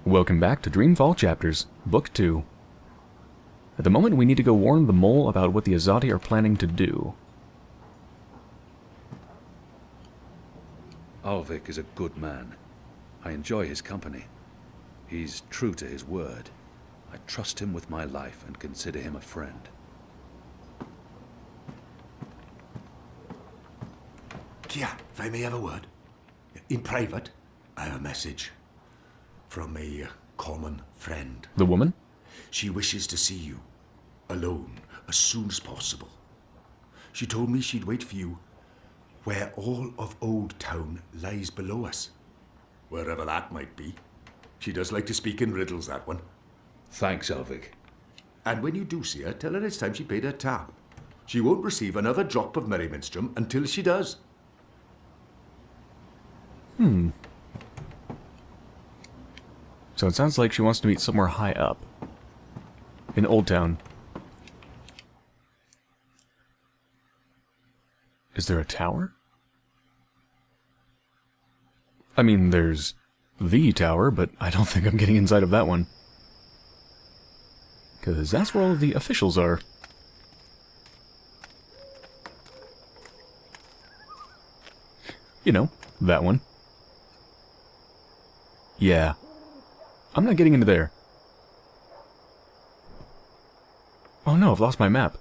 Welcome back to Dreamfall Chapters, Book 2. At the moment, we need to go warn the mole about what the Azadi are planning to do. Alvik is a good man. I enjoy his company. He's true to his word. I trust him with my life and consider him a friend. Kia, if I may have a word. In private, I have a message from a common friend. The woman? She wishes to see you, alone, as soon as possible. She told me she'd wait for you where all of Old Town lies below us. Wherever that might be. She does like to speak in riddles, that one. Thanks, Alvik. And when you do see her, tell her it's time she paid her tab. She won't receive another drop of Merriminstrom until she does. So it sounds like she wants to meet somewhere high up. In Old Town. Is there a tower? I mean, there's the tower, but I don't think I'm getting inside of that one. Because that's where all of the officials are. You know, that one. Yeah. I'm not getting into there. Oh no, I've lost my map.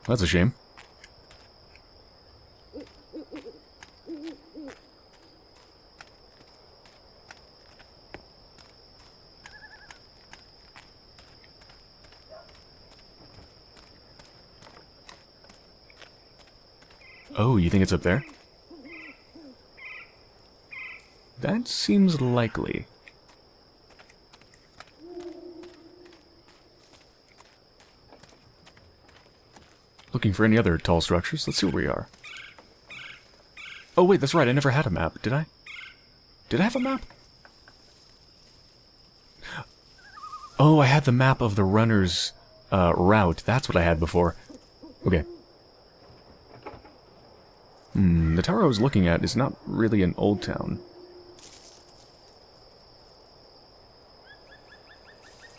That's a shame. Oh, you think it's up there? That seems likely. Looking for any other tall structures? Let's see where we are. Oh wait, that's right, I never had a map, did I? Did I have a map? Oh, I had the map of the runner's route. That's what I had before. Okay. The tower I was looking at is not really an Old Town.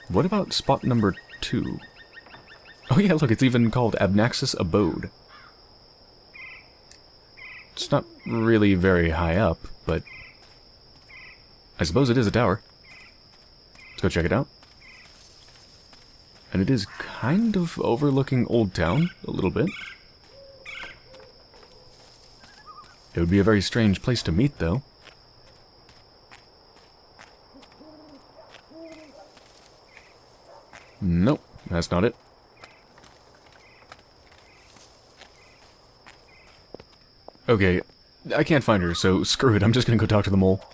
What about spot number 2? Oh yeah, look, it's even called Abnaxis Abode. It's not really very high up, but I suppose it is a tower. Let's go check it out. And it is kind of overlooking Old Town, a little bit. It would be a very strange place to meet, though. Nope, that's not it. Okay, I can't find her, so screw it, I'm just gonna go talk to the mole.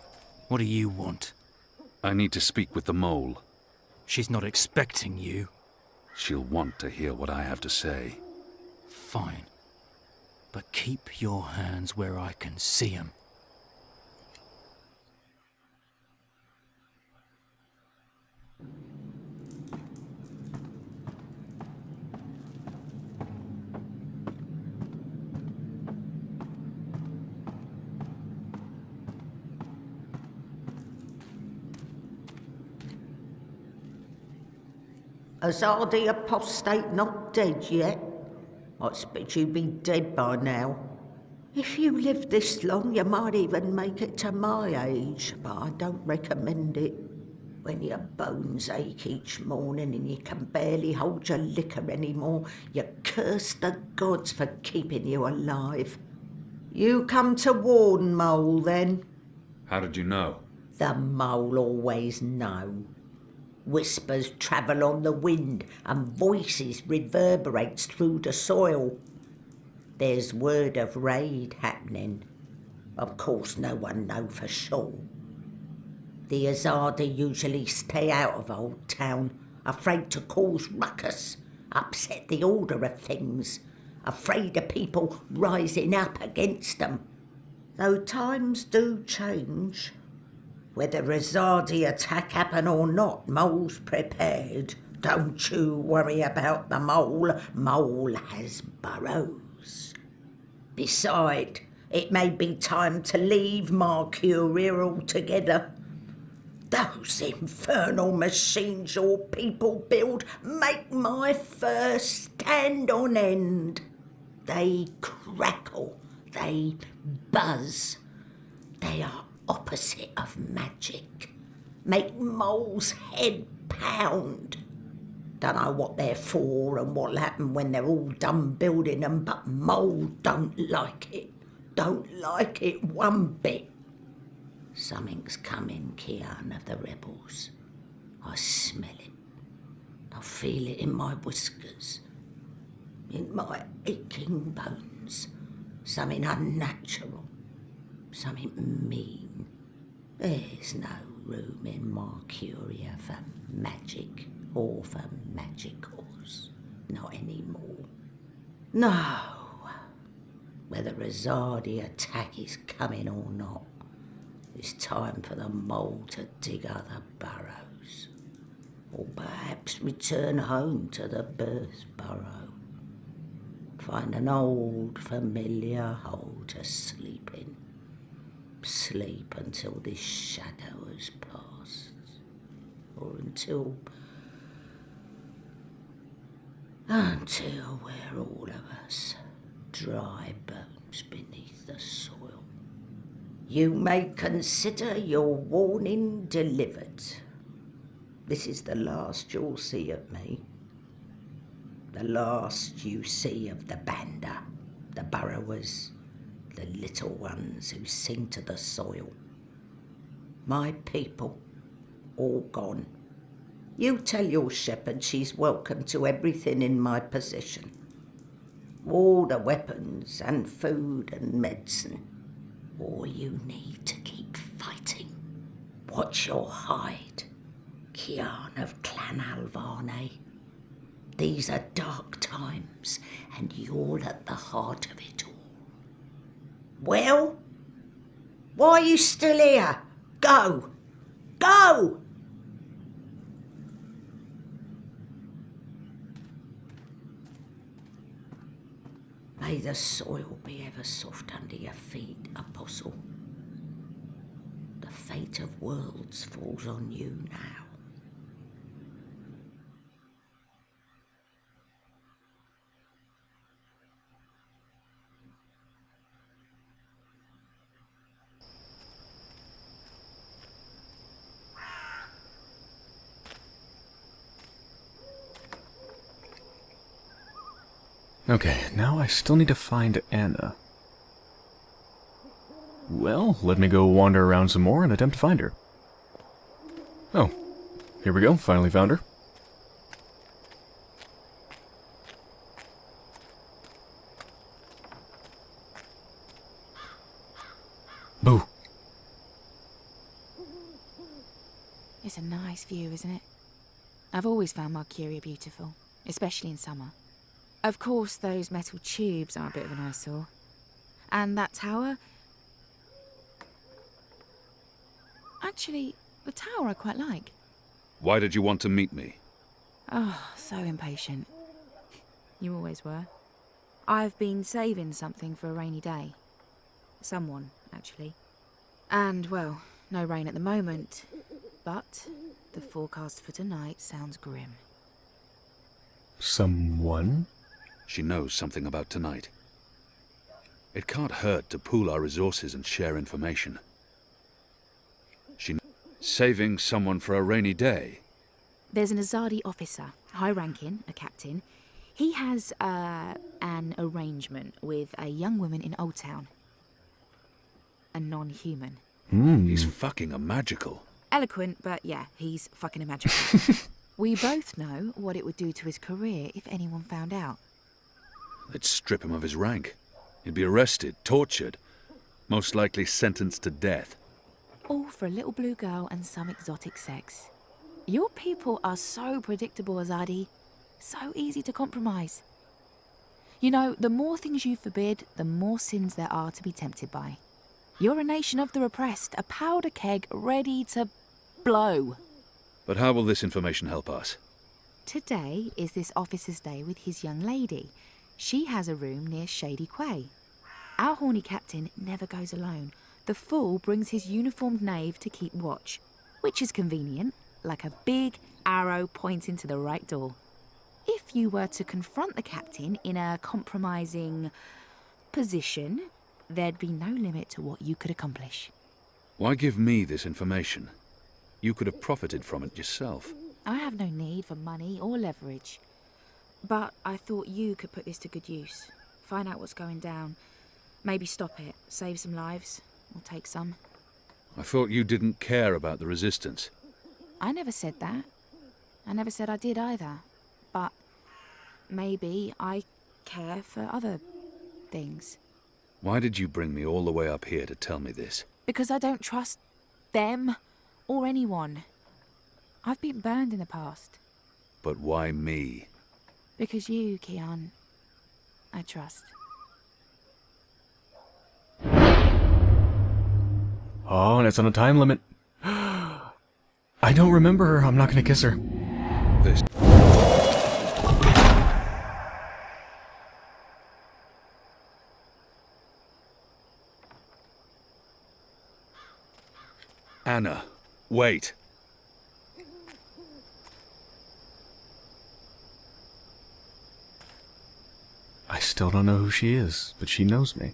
What do you want? I need to speak with the mole. She's not expecting you. She'll want to hear what I have to say. Fine. But keep your hands where I can see 'em. Azadi apostate not dead yet? I expect you'd be dead by now. If you live this long, you might even make it to my age, but I don't recommend it. When your bones ache each morning and you can barely hold your liquor anymore, you curse the gods for keeping you alive. You come to warn, Mole, then? How did you know? The Mole always know. Whispers travel on the wind and voices reverberates through the soil. There's word of raid happening. Of course no one know for sure. The Azadi usually stay out of Old Town, afraid to cause ruckus, upset the order of things, afraid of people rising up against them. Though times do change. Whether Azadi attack happen or not, Mole's prepared. Don't you worry about the Mole. Mole has burrows. Beside, it may be time to leave Marcuria altogether. Those infernal machines your people build make my fur stand on end. They crackle, they buzz. They are opposite of magic. Make Mole's head pound. Don't know what they're for and what'll happen when they're all done building them, but Mole don't like it. Don't like it one bit. Something's coming, Kian of the rebels. I smell it. I feel it in my whiskers, in my aching bones. Something unnatural, something mean. There's no room in Mercuria for magic or for magicals. Not anymore. No. Whether a Zardi attack is coming or not, it's time for the Mole to dig other burrows. Or perhaps return home to the birth burrow. Find an old familiar hole to sleep in. Sleep until this shadow has passed. Or until we're all of us dry bones beneath the soil. You may consider your warning delivered. This is the last you'll see of me. The last you see of the Banda, the burrowers, the little ones who sing to the soil. My people, all gone. You tell your shepherd she's welcome to everything in my possession. All the weapons and food and medicine. All you need to keep fighting. Watch your hide, Kian of Clan Alvane. These are dark times, and you're at the heart of it all. Well, why are you still here? Go! Go! May the soil be ever soft under your feet, Apostle. The fate of worlds falls on you now. Okay, now I still need to find Anna. Well, let me go wander around some more and attempt to find her. Oh, here we go, finally found her. Boo! It's a nice view, isn't it? I've always found Mercuria beautiful, especially in summer. Of course, those metal tubes are a bit of an eyesore. And that tower... Actually, the tower I quite like. Why did you want to meet me? Oh, so impatient. You always were. I've been saving something for a rainy day. Someone, actually. And, well, no rain at the moment. But the forecast for tonight sounds grim. Someone? She knows something about tonight. It can't hurt to pool our resources and share information. Saving someone for a rainy day. There's an Azadi officer, high-ranking, a captain. He has, an arrangement with a young woman in Old Town. A non-human. He's fucking a magical. Eloquent, but yeah, he's fucking a magical. We both know what it would do to his career if anyone found out. They'd strip him of his rank. He'd be arrested, tortured, most likely sentenced to death. All for a little blue girl and some exotic sex. Your people are so predictable, Azadi. So easy to compromise. You know, the more things you forbid, the more sins there are to be tempted by. You're a nation of the repressed, a powder keg ready to blow. But how will this information help us? Today is this officer's day with his young lady. She has a room near Shady Quay. Our horny captain never goes alone. The fool brings his uniformed knave to keep watch. which is convenient, like a big arrow pointing to the right door. If you were to confront the captain in a compromising position, there'd be no limit to what you could accomplish. Why give me this information? You could have profited from it yourself. I have no need for money or leverage, but I thought you could put this to good use. Find out what's going down. Maybe stop it, save some lives, or take some. I thought you didn't care about the Resistance. I never said that. I never said I did either. But maybe I care for other things. Why did you bring me all the way up here to tell me this? Because I don't trust them or anyone. I've been burned in the past. But why me? Because you, Kian, I trust. Oh, and it's on a time limit. I don't remember her. I'm not gonna kiss her. This. Anna, wait. I still don't know who she is, but she knows me.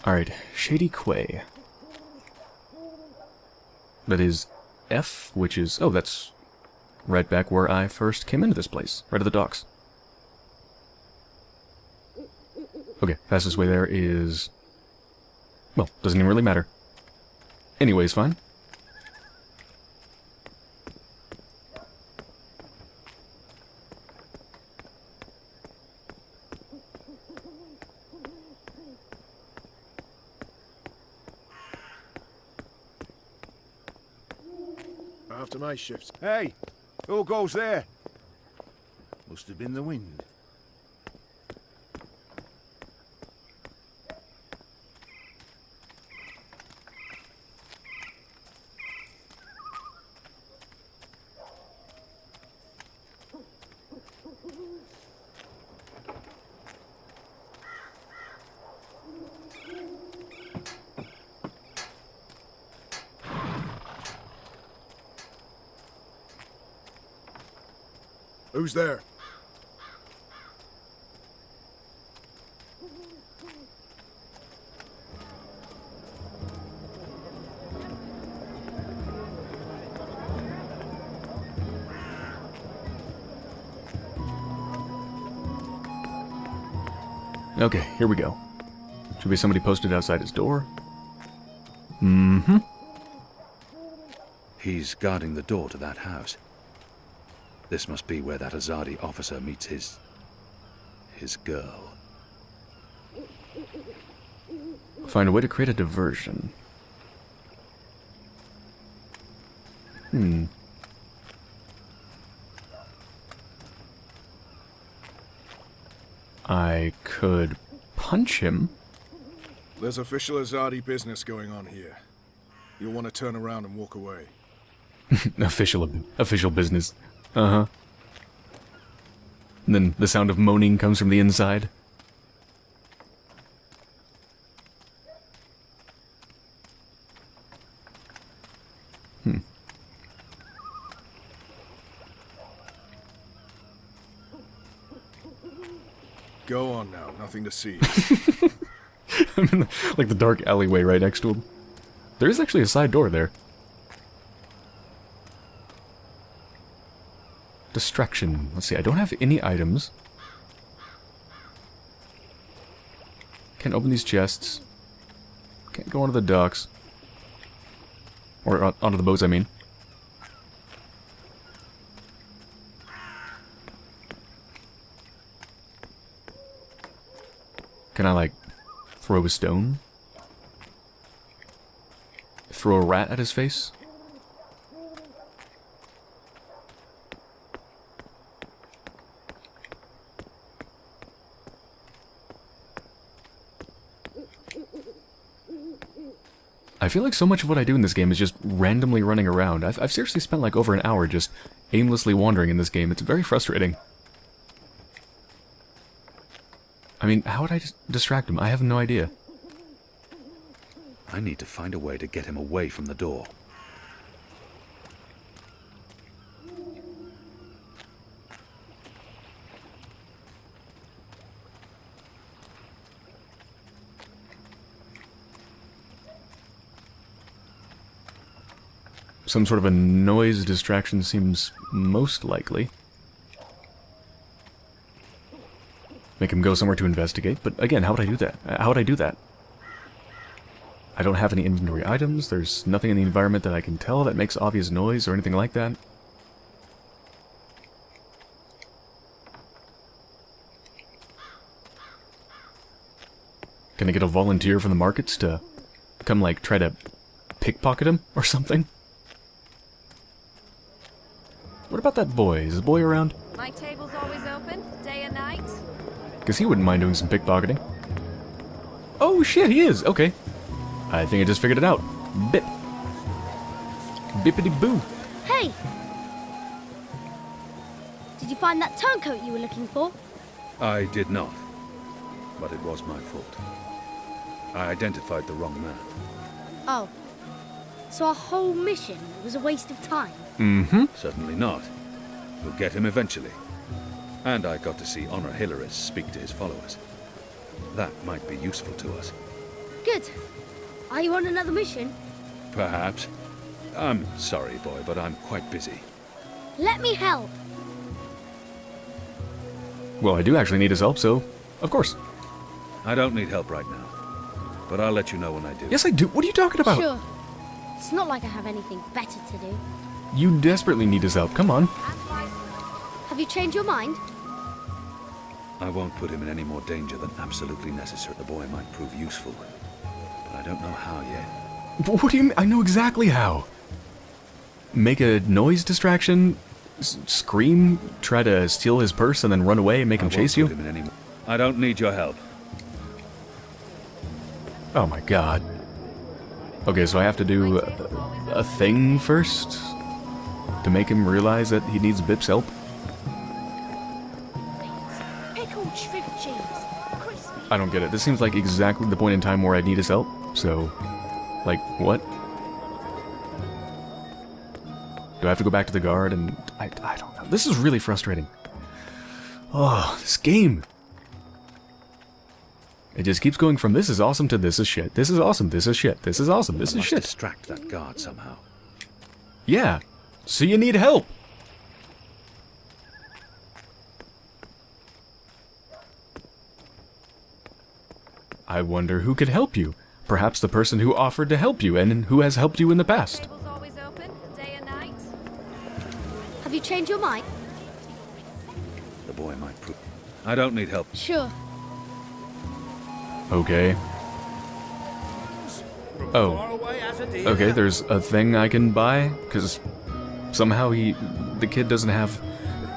Alright, Shady Quay. That is F, which is... Oh, that's right back where I first came into this place. Right at the docks. Okay, fastest way there is... Well, doesn't even really matter. Anyways, fine. After my shifts. Hey! Who goes there? Must have been the wind. Who's there? Okay, here we go. Should be somebody posted outside his door. Mm-hmm. He's guarding the door to that house. This must be where that Azadi officer meets his girl. Find a way to create a diversion. I could punch him. There's official Azadi business going on here. You'll want to turn around and walk away. Official business. Uh-huh. And then the sound of moaning comes from the inside. Go on now, nothing to see. I'm in like the dark alleyway right next to him. There is actually a side door there. Distraction. Let's see, I don't have any items. Can't open these chests. Can't go onto the docks. Or onto the boats, I mean. Can I, like, throw a stone? Throw a rat at his face? I feel like so much of what I do in this game is just randomly running around. I've seriously spent like over an hour just aimlessly wandering in this game. It's very frustrating. I mean, how would I just distract him? I have no idea. I need to find a way to get him away from the door. Some sort of a noise distraction seems most likely. Make him go somewhere to investigate, but again, how would I do that? How would I do that? I don't have any inventory items, there's nothing in the environment that I can tell that makes obvious noise or anything like that. Can I get a volunteer from the markets to come, like, try to pickpocket him or something? What about that boy? Is the boy around? My table's always open, day and night. Because he wouldn't mind doing some pickpocketing. Oh shit, he is! Okay. I think I just figured it out. Bip. Bippity boo. Hey! Did you find that turncoat you were looking for? I did not, but it was my fault. I identified the wrong man. Oh. So our whole mission was a waste of time? Mm-hmm. Certainly not. We'll get him eventually. And I got to see Honor Hilaris speak to his followers. That might be useful to us. Good. Are you on another mission? Perhaps. I'm sorry, boy, but I'm quite busy. Let me help. Well, I do actually need his help, so of course. I don't need help right now, but I'll let you know when I do. Yes, I do. What are you talking about? Sure. It's not like I have anything better to do. You desperately need his help. Come on. Have you changed your mind? I won't put him in any more danger than absolutely necessary. The boy might prove useful, but I don't know how yet. What do you mean? I know exactly how. Make a noise distraction, scream, try to steal his purse, and then run away and make him chase you? I don't need your help. Oh my god. Okay, so I have to do a thing first to make him realize that he needs Bip's help? Pickled shrimp cheese. Crispy. I don't get it. This seems like exactly the point in time where I need his help, so... Like, what? Do I have to go back to the guard and... I don't know. This is really frustrating. Oh, this game. It just keeps going from this is awesome to this is shit. This is awesome, this is shit. This is awesome, this I is must shit. distract that guard somehow. Yeah. So you need help. I wonder who could help you. Perhaps the person who offered to help you and who has helped you in the past. Table's always open, day and night. Have you changed your mind? The boy might prove... I don't need help. Sure. Okay. Oh. Okay, there's a thing I can buy, because somehow the kid doesn't have...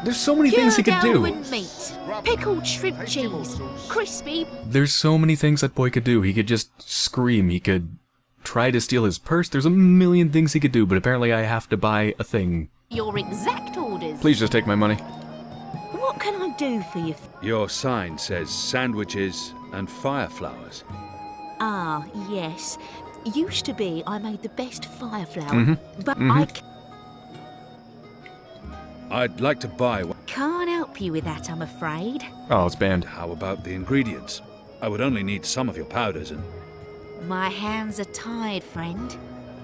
There's so many things he could do. And meat. Pickled shrimp cheese. Crispy. There's so many things that boy could do. He could just scream. He could try to steal his purse. There's a million things he could do, but apparently I have to buy a thing. Your exact orders. Please just take my money. What can I do for you? Your sign says sandwiches and fire flowers. Ah, yes. Used to be I made the best fire flour, but I I'd like to buy one. can't help you with that, I'm afraid. Oh, it's banned. How about the ingredients? I would only need some of your powders and... My hands are tied, friend.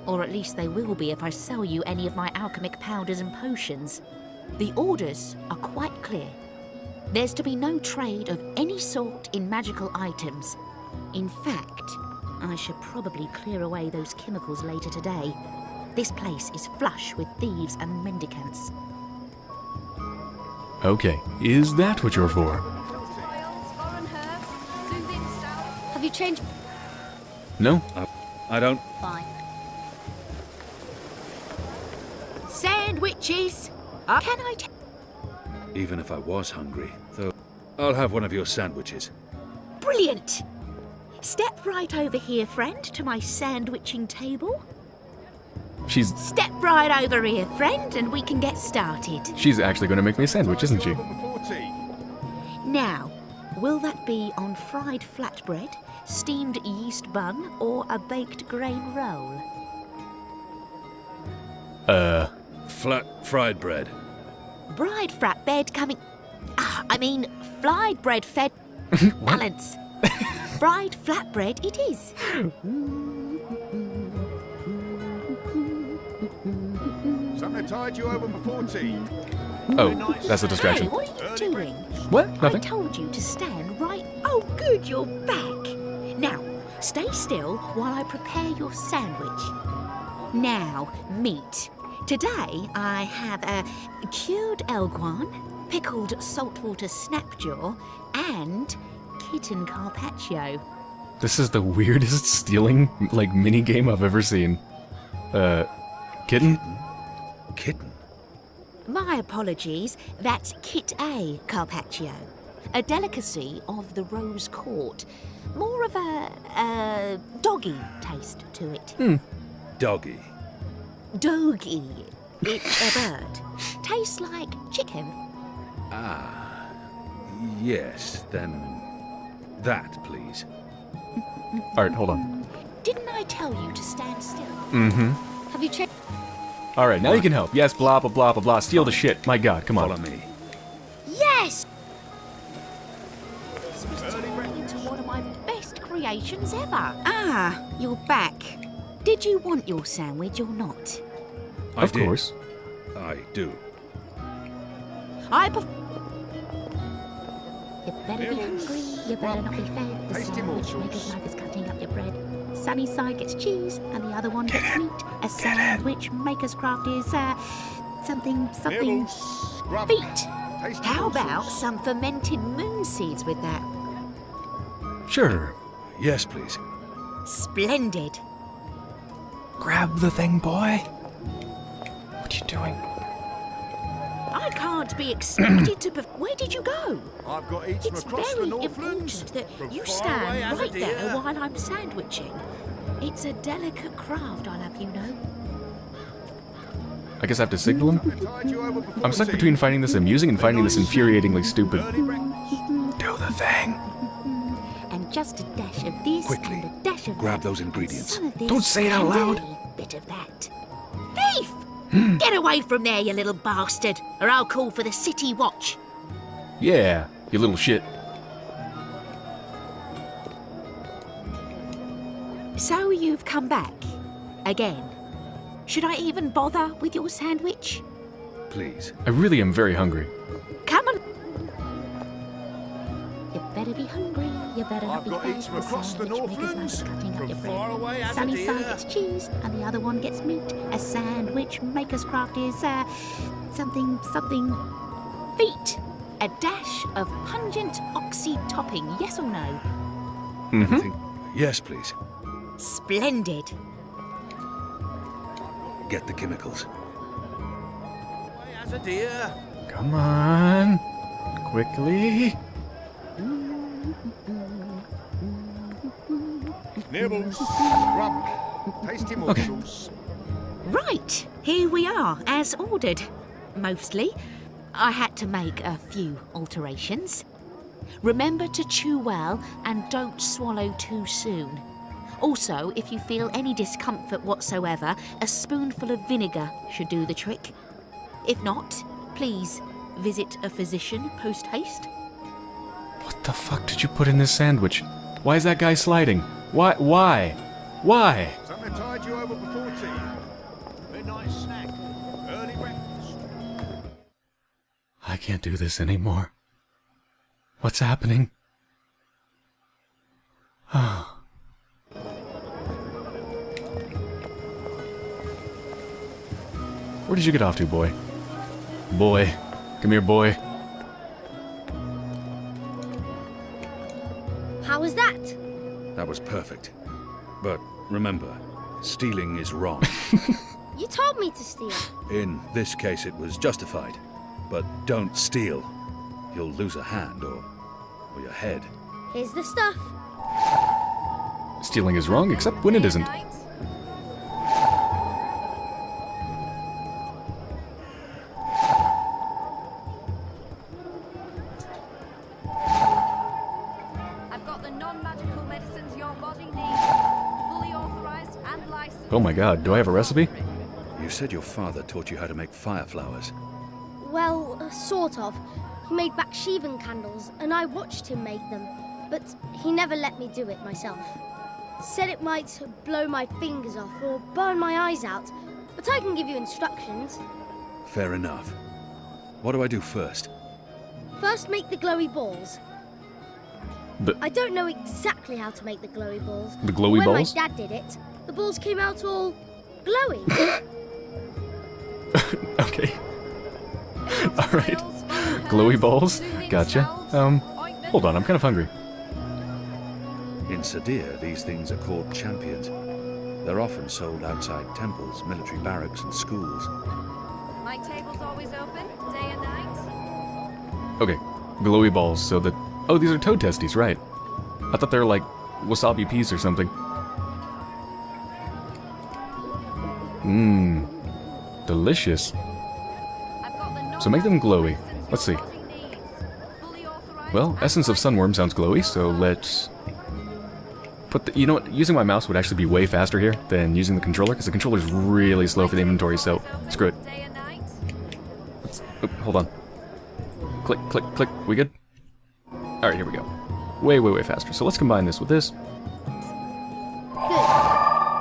Or at least they will be if I sell you any of my alchemic powders and potions. The orders are quite clear. There's to be no trade of any sort in magical items. In fact, I should probably clear away those chemicals later today. This place is flush with thieves and mendicants. Okay, is that what you're for? Oils, foreign herbs, soothing salve. Have you changed? No? I don't... Fine. Sandwiches! Can I Even if I was hungry, though... I'll have one of your sandwiches. Brilliant! Step right over here, friend, to my sandwiching table. Step right over here, friend, and we can get started. She's actually going to make me a sandwich, isn't she? Now, Will that be on fried flatbread, steamed yeast bun, or a baked grain roll? Fried bread. Bride flatbread coming... fried bread fed... Balance. Fried flatbread it is. Something tied you over before tea. Oh, that's a distraction. Hey, what are you doing? What? I Nothing. told you to stand right... Oh, good, you're back. Now, stay still while I prepare your sandwich. Now, meat. Today, I have a cured elguan, pickled saltwater snapjaw, and kitten carpaccio. This is the weirdest stealing, like, mini-game I've ever seen. Kitten? Kitten? My apologies, that's Kit A carpaccio, a delicacy of the Rose Court. More of a doggy taste to it. Doggy. Doggy. It's a bird. Tastes like chicken. Ah. Yes, then... that, please. Alright, hold on. Didn't I tell you to stand still? Mm-hmm. Have you checked? Alright, now you can help. Yes, blah, blah, blah, blah, blah. Steal the shit. My god, come on. Follow me. Yes! This was turning into one of my best creations ever. Ah, you're back. Did you want your sandwich or not? Of course. I do. You better be hungry, you better not be fed. The sandwich maker's knife is cutting up your bread. Sunny side gets cheese, and the other one gets meat. A sandwich maker's craft is, something... feet. How about some fermented moon seeds with that? Sure. Yes, please. Splendid. Grab the thing, boy. What are you doing? I can't be expected to... Where did you go? I've got eats from It's across very the important Northlands. that From you far stand away as a right there deer. while I'm sandwiching. It's a delicate craft, I'll have you know. I guess I have to signal him? Something tied you over before I'm stuck tea. between finding this amusing and finding this infuriatingly stupid. Early breakfast. Do the thing. And just a dash of this Quickly, and a dash of grab that, those and ingredients. some of this Don't say it out and loud. a bit of that. Thief! Get away from there, you little bastard, or I'll call for the city watch. Yeah, you little shit. So you've come back again. Should I even bother with your sandwich? Please. I really am very hungry. Come on. You better be hungry. You better not I've be got fed. eats from across the sandwich maker's knife is Northlands. cutting up From your far bread. away as a Sunny side deer. gets cheese, and the other one gets meat. A sandwich maker's craft is something feet. A dash of pungent oxy topping. Yes or no? Anything? Yes, please. Splendid. Get the chemicals. Away as a deer. Come on. Quickly. Nibbles. Grub. Tasty morsels. Right, here we are, as ordered. Mostly. I had to make a few alterations. Remember to chew well and don't swallow too soon. Also, if you feel any discomfort whatsoever, a spoonful of vinegar should do the trick. If not, please visit a physician post-haste. What the fuck did you put in this sandwich? Why is that guy sliding? Why? Why? Something tied you over before tea. Midnight snack. Early breakfast. I can't do this anymore. What's happening? Where did you get off to, boy? Boy. Come here, boy. How was that? That was perfect. But remember, stealing is wrong. You told me to steal. In this case, it was justified. But don't steal. You'll lose a hand or your head. Here's the stuff. Stealing is wrong, except when it isn't. your body needs. Fully authorized and licensed. Oh my god, do I have a recipe? You said your father taught you how to make fire flowers. Well, sort of. He made Bakshivan candles, and I watched him make them, but he never let me do it myself. Said it might blow my fingers off or burn my eyes out, but I can give you instructions. Fair enough. What do I do first? First, make the glowy balls. The I don't know exactly how to make the glowy balls. glowy when balls? my dad did it, the balls came out all glowy. Okay. Alright. Glowy balls? Gotcha. Hold on, I'm kind of hungry. In Sadir, these things are called champions. They're often sold outside temples, military barracks, and schools. My table's always open, day and night. Okay, glowy balls, so that... Oh, these are toad testes, right. I thought they were like wasabi peas or something. Mmm. Delicious. So make them glowy. Let's see. Well, Essence of Sunworm sounds glowy, so let's... put the... You know what? Using my mouse would actually be way faster here than using the controller, because the controller's really slow for the inventory, so screw it. Let's... Oh, hold on. Click, click, click. We good? Alright, here we go. Way, way, way faster. So let's combine this with this. Good.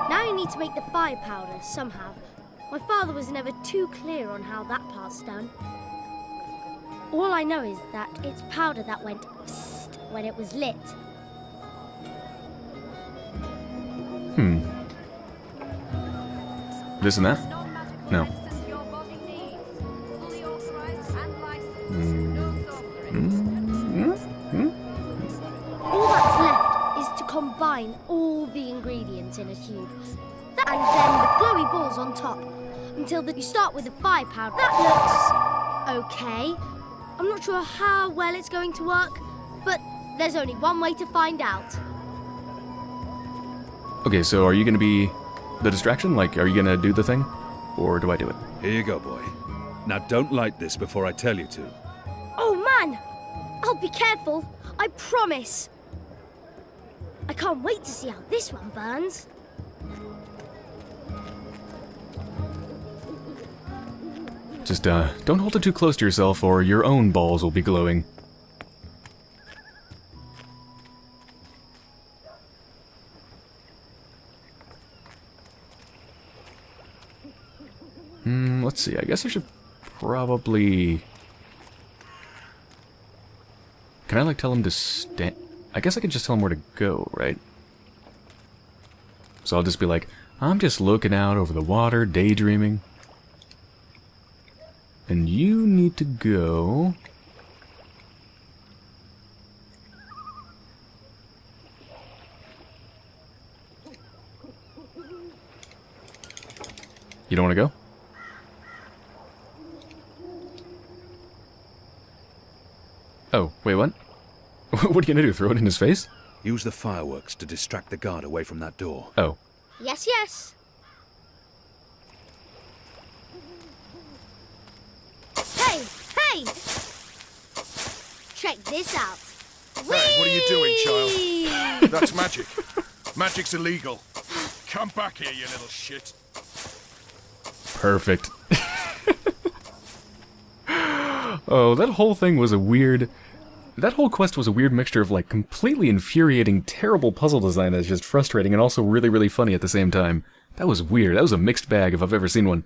Now you need to make the fire powder somehow. My father was never too clear on how that part's done. All I know is that it's powder that went psst when it was lit. This and that? No. All that's left is to combine all the ingredients in a tube. And then the glowy balls on top. Until you start with the fire powder. That looks okay. I'm not sure how well it's going to work, but there's only one way to find out. Okay, so are you gonna be the distraction? Like, are you gonna do the thing? Or do I do it? Here you go, boy. Now don't light this before I tell you to. Oh man! I'll be careful, I promise. I can't wait to see how this one burns. Just, don't hold it too close to yourself or your own balls will be glowing. Let's see, I guess I should probably... Can I, like, tell him to stand... I guess I could just tell him where to go, right? So I'll just be like, I'm just looking out over the water, daydreaming. And you need to go... You don't want to go? Oh, wait, what? What are you gonna do, throw it in his face? Use the fireworks to distract the guard away from that door. Oh. Yes, yes. Hey, hey! Check this out. Hey, what are you doing, child? That's magic. Magic's illegal. Come back here, you little shit. Perfect. Oh, that whole thing was a weird... That whole quest was a weird mixture of, like, completely infuriating, terrible puzzle design that's just frustrating and also really, really funny at the same time. That was weird. That was a mixed bag if I've ever seen one.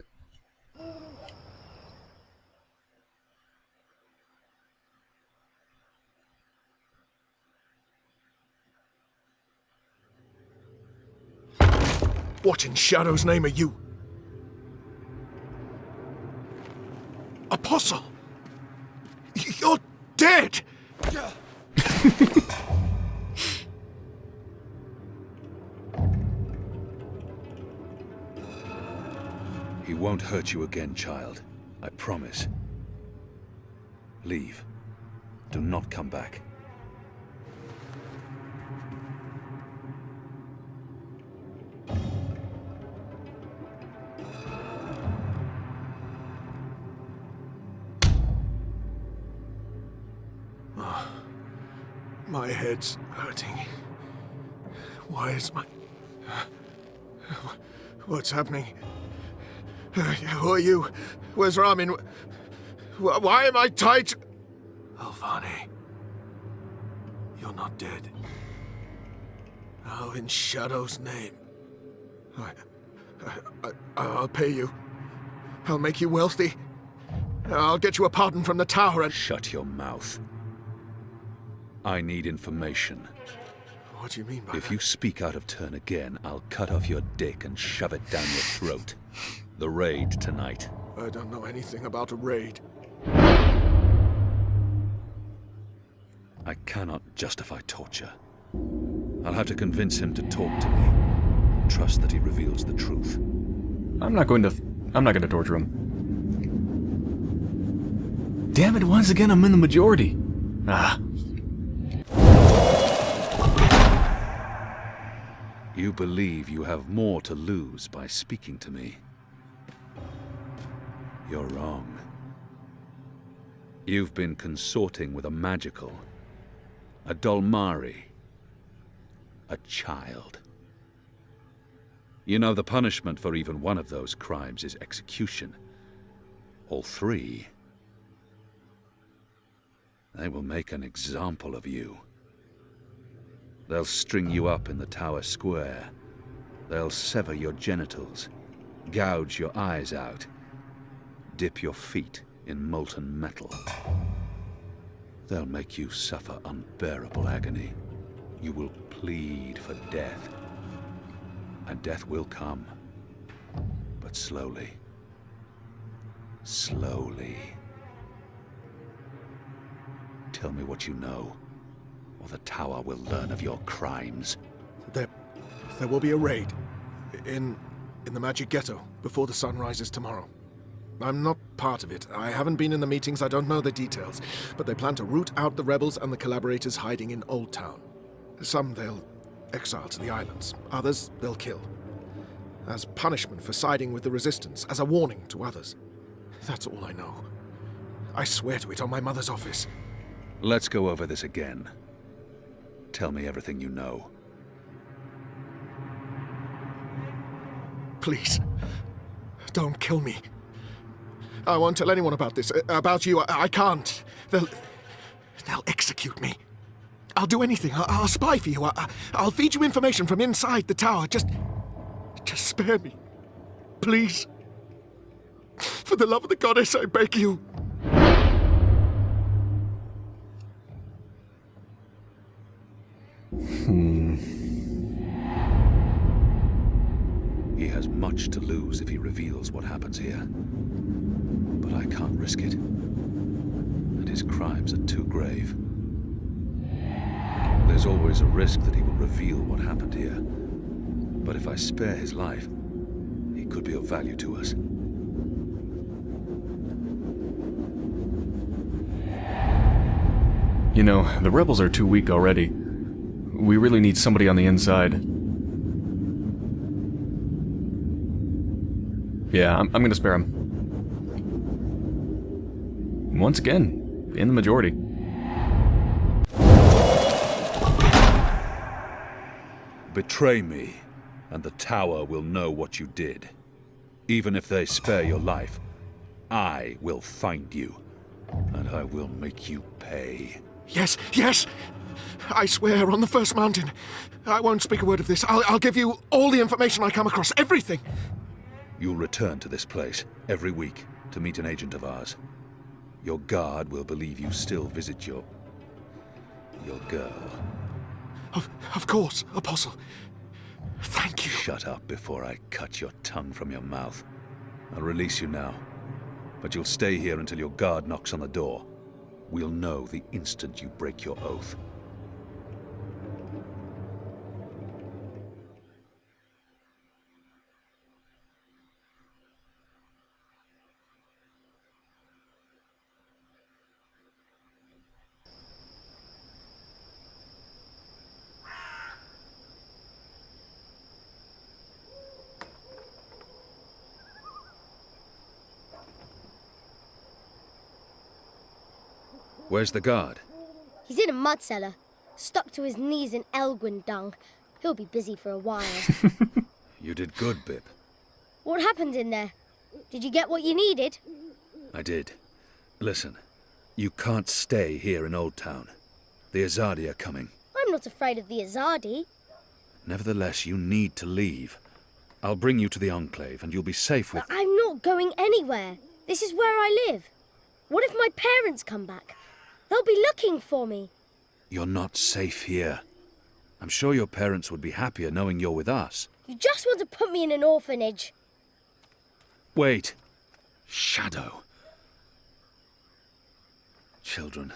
What in Shadow's name are you? Apostle! You're dead! He won't hurt you again, child. I promise. Leave. Do not come back. My head's hurting. Why is my... What's happening? Who are you? Where's Ramin? Why am I tied? Alvani. You're not dead. How in Shadow's name? I'll pay you. I'll make you wealthy. I'll get you a pardon from the tower and... Shut your mouth. I need information. What do you mean by If that? you speak out of turn again, I'll cut off your dick and shove it down your throat. The raid tonight. I don't know anything about a raid. I cannot justify torture. I'll have to convince him to talk to me. Trust that he reveals the truth. I'm not going to torture him. Damn it, once again I'm in the majority. Ah. You believe you have more to lose by speaking to me. You're wrong. You've been consorting with a magical, a Dolmari, a child. You know the punishment for even one of those crimes is execution. All three, they will make an example of you. They'll string you up in the tower square. They'll sever your genitals, gouge your eyes out, dip your feet in molten metal. They'll make you suffer unbearable agony. You will plead for death. And death will come. But slowly. Slowly. Tell me what you know, or the tower will learn of your crimes. There will be a raid in the Magic Ghetto before the sun rises tomorrow. I'm not part of it. I haven't been in the meetings, I don't know the details. But they plan to root out the rebels and the collaborators hiding in Old Town. Some they'll exile to the islands. Others they'll kill. As punishment for siding with the Resistance, as a warning to others. That's all I know. I swear to it on my mother's office. Let's go over this again. Tell me everything you know. Please, don't kill me. I won't tell anyone about this. About you, I can't. They'll execute me. I'll do anything. I'll spy for you. I'll feed you information from inside the tower. Just spare me. Please. For the love of the goddess, I beg you. He has much to lose if he reveals what happens here. But I can't risk it. And his crimes are too grave. There's always a risk that he will reveal what happened here. But if I spare his life, he could be of value to us. You know, the rebels are too weak already. We really need somebody on the inside. Yeah, I'm gonna spare him. Once again, in the majority. Betray me, and the tower will know what you did. Even if they spare your life, I will find you, and I will make you pay. Yes, yes! I swear on the first mountain. I won't speak a word of this. I'll give you all the information I come across, everything. You'll return to this place every week to meet an agent of ours. Your guard will believe you still visit your girl. Of course, Apostle. Thank you. Shut up before I cut your tongue from your mouth. I'll release you now, but you'll stay here until your guard knocks on the door. We'll know the instant you break your oath. Where's the guard? He's in a mud cellar, stuck to his knees in Elgwyn dung. He'll be busy for a while. You did good, Bib. What happened in there? Did you get what you needed? I did. Listen, you can't stay here in Old Town. The Azadi are coming. I'm not afraid of the Azadi. Nevertheless, you need to leave. I'll bring you to the Enclave, and you'll be safe with... But I'm not going anywhere. This is where I live. What if my parents come back? They'll be looking for me. You're not safe here. I'm sure your parents would be happier knowing you're with us. You just want to put me in an orphanage. Wait. Shadow. Children.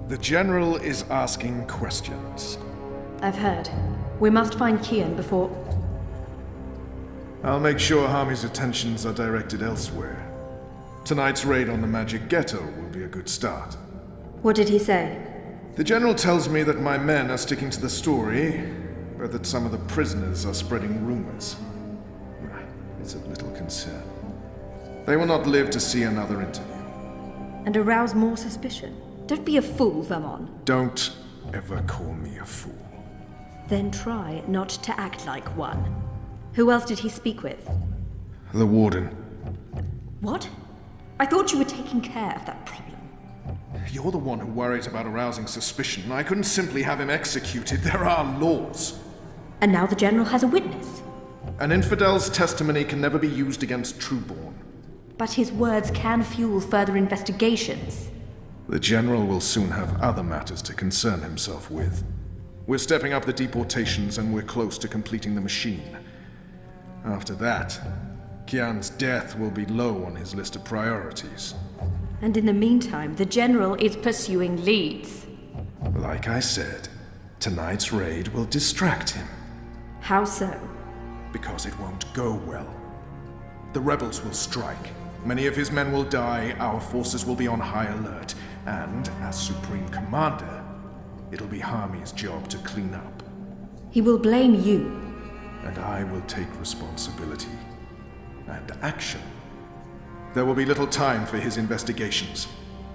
The General is asking questions. I've heard. We must find Kian before... I'll make sure Harmy's attentions are directed elsewhere. Tonight's raid on the Magic Ghetto will be a good start. What did he say? The General tells me that my men are sticking to the story, but that some of the prisoners are spreading rumors. It's of little concern. They will not live to see another interview. And arouse more suspicion? Don't be a fool, Vermon. Don't ever call me a fool. Then try not to act like one. Who else did he speak with? The Warden. What? I thought you were taking care of that problem. You're the one who worries about arousing suspicion. I couldn't simply have him executed. There are laws. And now the General has a witness. An infidel's testimony can never be used against Trueborn. But his words can fuel further investigations. The General will soon have other matters to concern himself with. We're stepping up the deportations and we're close to completing the machine. After that, Kian's death will be low on his list of priorities. And in the meantime, the General is pursuing leads. Like I said, tonight's raid will distract him. How so? Because it won't go well. The rebels will strike. Many of his men will die, our forces will be on high alert, and, as Supreme Commander, it'll be Harmy's job to clean up. He will blame you. And I will take responsibility. And action. There will be little time for his investigations.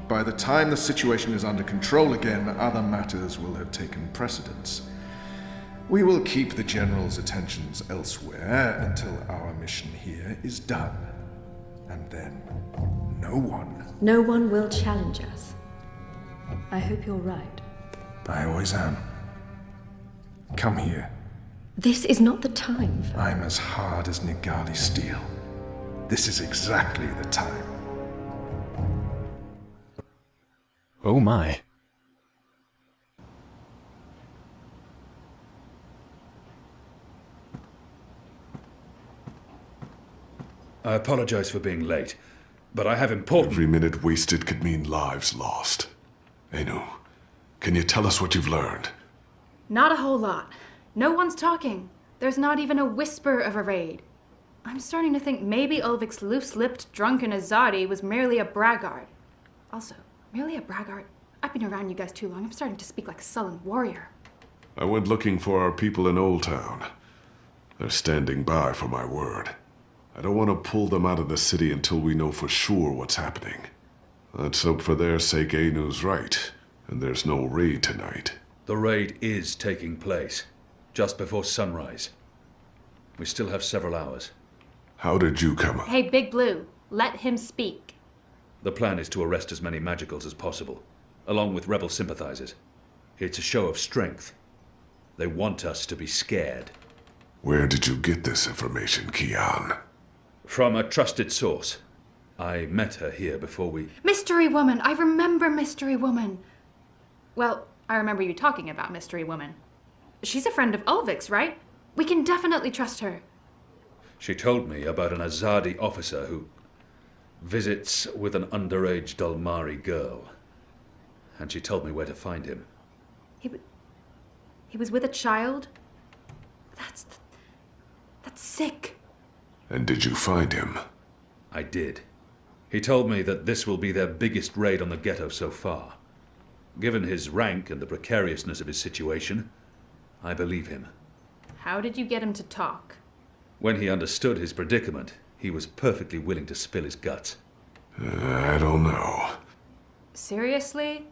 By the time the situation is under control again, other matters will have taken precedence. We will keep the General's attentions elsewhere until our mission here is done. And then, no one will challenge us. I hope you're right. I always am. Come here. This is not the time for... I'm as hard as Nigali steel. This is exactly the time. Oh my. I apologize for being late, but I have important... Every minute wasted could mean lives lost. Anu, can you tell us what you've learned? Not a whole lot. No one's talking. There's not even a whisper of a raid. I'm starting to think maybe Ulvik's loose-lipped, drunken Azadi was merely a braggart. Also, merely a braggart? I've been around you guys too long. I'm starting to speak like a sullen warrior. I went looking for our people in Old Town. They're standing by for my word. I don't want to pull them out of the city until we know for sure what's happening. Let's hope for their sake Anu's right, and there's no raid tonight. The raid is taking place, just before sunrise. We still have several hours. How did you come up? Hey, Big Blue, let him speak. The plan is to arrest as many magicals as possible, along with rebel sympathizers. It's a show of strength. They want us to be scared. Where did you get this information, Kian? From a trusted source. I met her here before we... Mystery Woman! I remember Mystery Woman! Well, I remember you talking about Mystery Woman. She's a friend of Ulvik's, right? We can definitely trust her. She told me about an Azadi officer who visits with an underage Dalmari girl. And she told me where to find him. He was with a child? That's sick. And did you find him? I did. He told me that this will be their biggest raid on the ghetto so far. Given his rank and the precariousness of his situation, I believe him. How did you get him to talk? When he understood his predicament, he was perfectly willing to spill his guts. I don't know. Seriously?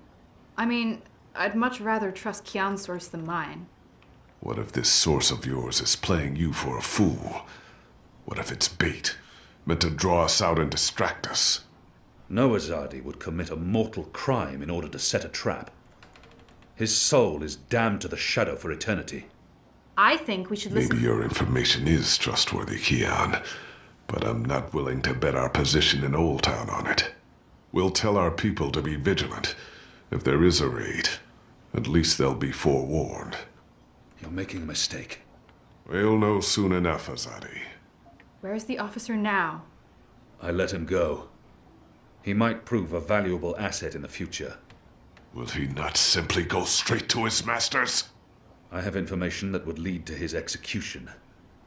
I mean, I'd much rather trust Kian's source than mine. What if this source of yours is playing you for a fool? What if it's bait, meant to draw us out and distract us? No Azadi would commit a mortal crime in order to set a trap. His soul is damned to the shadow for eternity. I think we should listen. Maybe your information is trustworthy, Kian, but I'm not willing to bet our position in Old Town on it. We'll tell our people to be vigilant. If there is a raid, at least they'll be forewarned. You're making a mistake. We'll know soon enough, Azadi. Where's the officer now? I let him go. He might prove a valuable asset in the future. Will he not simply go straight to his masters? I have information that would lead to his execution,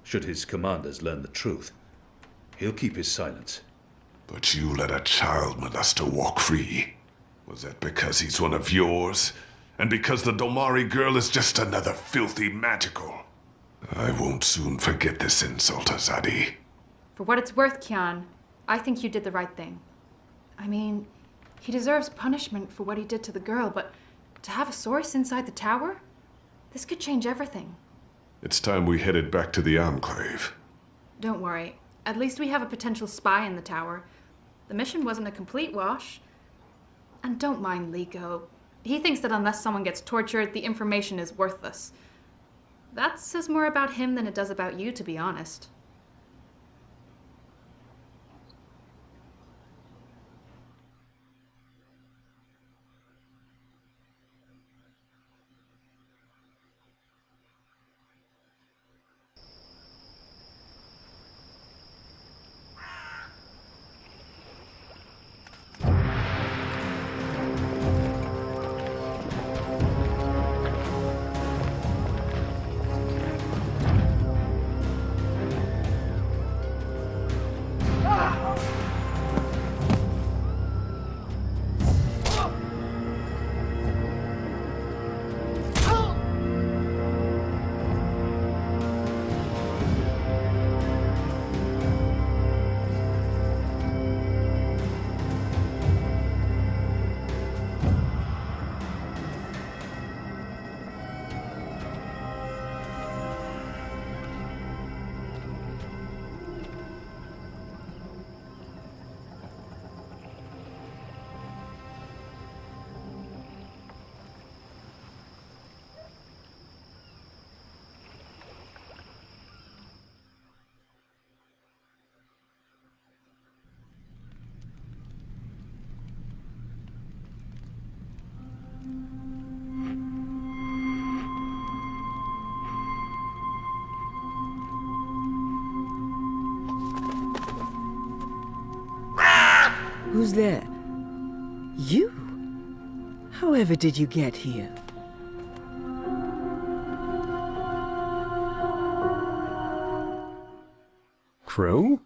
should his commanders learn the truth. He'll keep his silence. But you let a child molester walk free. Was that because he's one of yours? And because the Domari girl is just another filthy magical? I won't soon forget this insult, Azadi. For what it's worth, Kian, I think you did the right thing. I mean, he deserves punishment for what he did to the girl, but to have a source inside the tower? This could change everything. It's time we headed back to the Enclave. Don't worry. At least we have a potential spy in the tower. The mission wasn't a complete wash. And don't mind Liko. He thinks that unless someone gets tortured, the information is worthless. That says more about him than it does about you, to be honest. Who's there? You? However did you get here? Crow?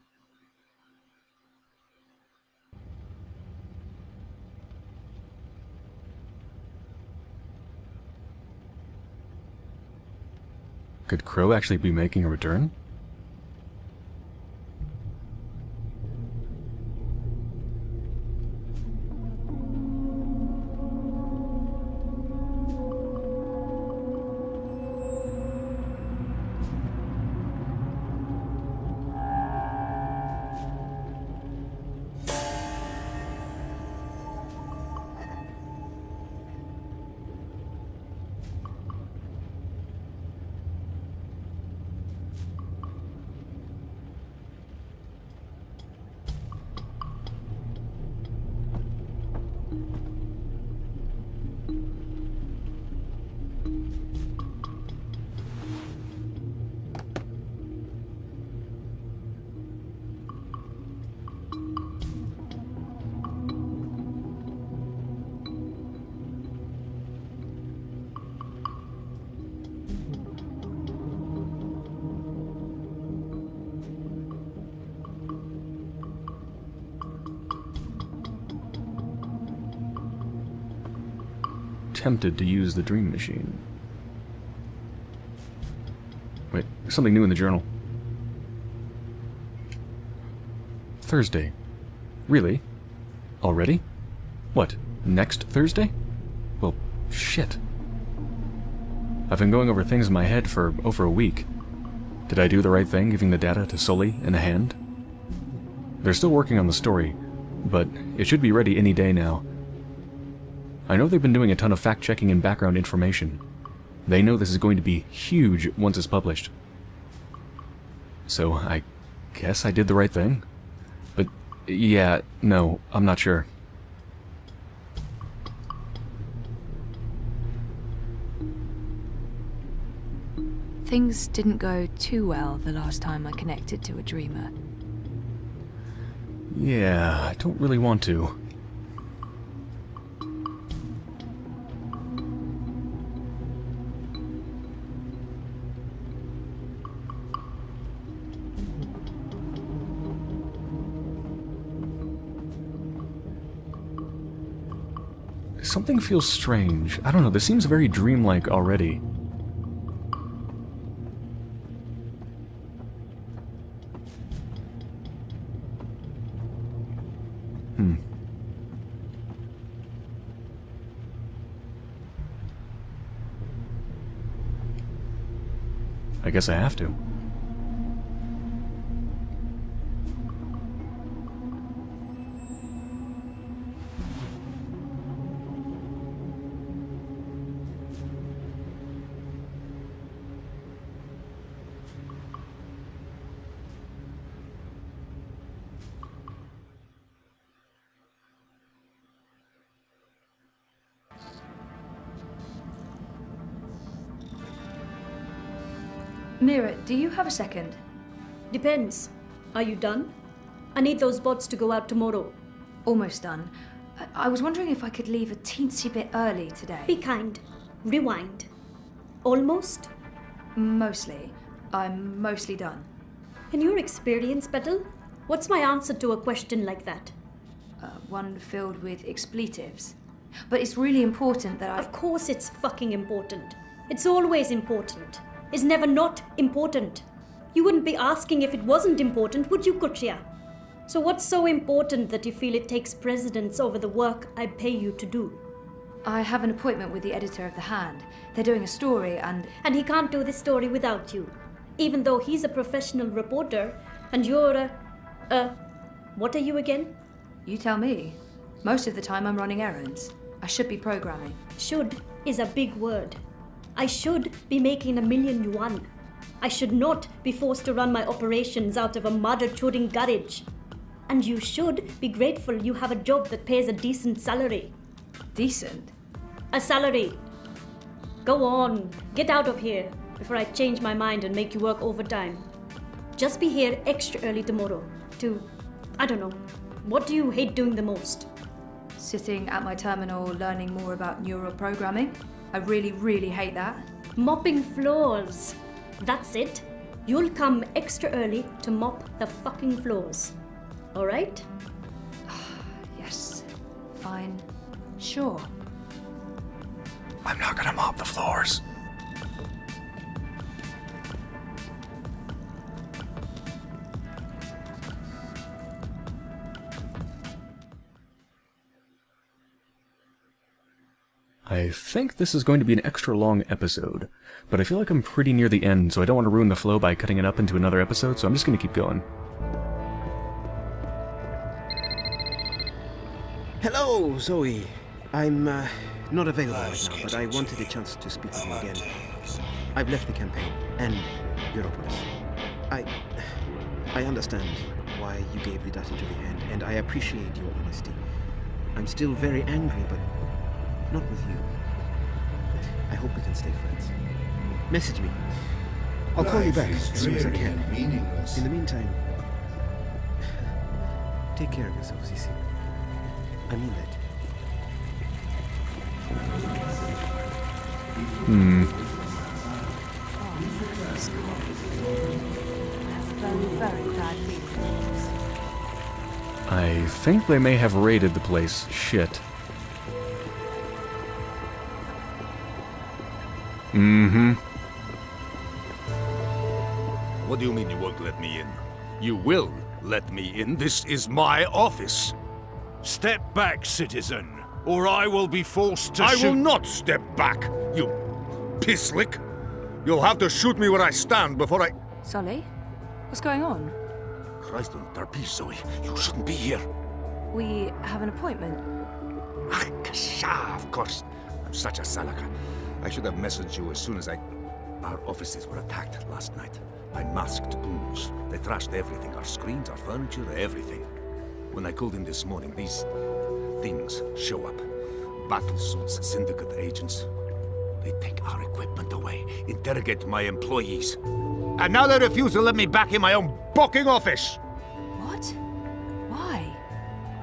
Could Crow actually be making a return? Tempted to use the dream machine. Wait, there's something new in the journal. Thursday. Really? Already? What, next Thursday? Well, shit. I've been going over things in my head for over a week. Did I do the right thing giving the data to Sully in a hand? They're still working on the story, but it should be ready any day now. I know they've been doing a ton of fact-checking and background information. They know this is going to be huge once it's published. So I guess I did the right thing? But yeah, no, I'm not sure. Things didn't go too well the last time I connected to a dreamer. Yeah, I don't really want to. Something feels strange. I don't know, this seems very dreamlike already. I guess I have to. Mira, do you have a second? Depends. Are you done? I need those bots to go out tomorrow. Almost done. I was wondering if I could leave a teensy bit early today. Be kind. Rewind. Almost? Mostly. I'm mostly done. In your experience, Petal, what's my answer to a question like that? One filled with expletives. But it's really important that Of course it's fucking important. It's always important. It's never not important. You wouldn't be asking if it wasn't important, would you, Kutria? So what's so important that you feel it takes precedence over the work I pay you to do? I have an appointment with the editor of The Hand. They're doing a story and he can't do this story without you. Even though he's a professional reporter and you're what are you again? You tell me. Most of the time I'm running errands. I should be programming. Should is a big word. I should be making $1 million. I should not be forced to run my operations out of a mother-chewing garage. And you should be grateful you have a job that pays a decent salary. Decent? A salary. Go on, get out of here before I change my mind and make you work overtime. Just be here extra early tomorrow to, I don't know, what do you hate doing the most? Sitting at my terminal learning more about neural programming. I really, really hate that. Mopping floors. That's it. You'll come extra early to mop the fucking floors. Alright? Yes. Fine. Sure. I'm not gonna mop the floors. I think this is going to be an extra long episode, but I feel like I'm pretty near the end, so I don't want to ruin the flow by cutting it up into another episode, so I'm just going to keep going. Hello, Zoe. I'm not available right now, but I wanted a chance to speak with you again. I've left the campaign, and Europolis. I understand why you gave the data to the Hand, and I appreciate your honesty. I'm still very angry, but not with you. I hope we can stay friends. Message me. I'll call you back as soon as I can. In the meantime, take care of yourself, Cece. I mean that. Very bad feelings. I think they may have raided the place. Shit. What do you mean you won't let me in? You will let me in. This is my office. Step back, citizen, or I will be forced to shoot. I will not step back, you pisslick. You'll have to shoot me where I stand before I... Sully? What's going on? Christ on the tarpiche, Zoe. You shouldn't be here. We have an appointment. Ah, kasha, of course. I'm such a salaka. I should have messaged you as soon as Our offices were attacked last night by masked ghouls. They trashed everything. Our screens, our furniture, everything. When I called in this morning, these things show up. Battlesuits, syndicate agents. They take our equipment away, interrogate my employees. And now they refuse to let me back in my own fucking office! What? Why?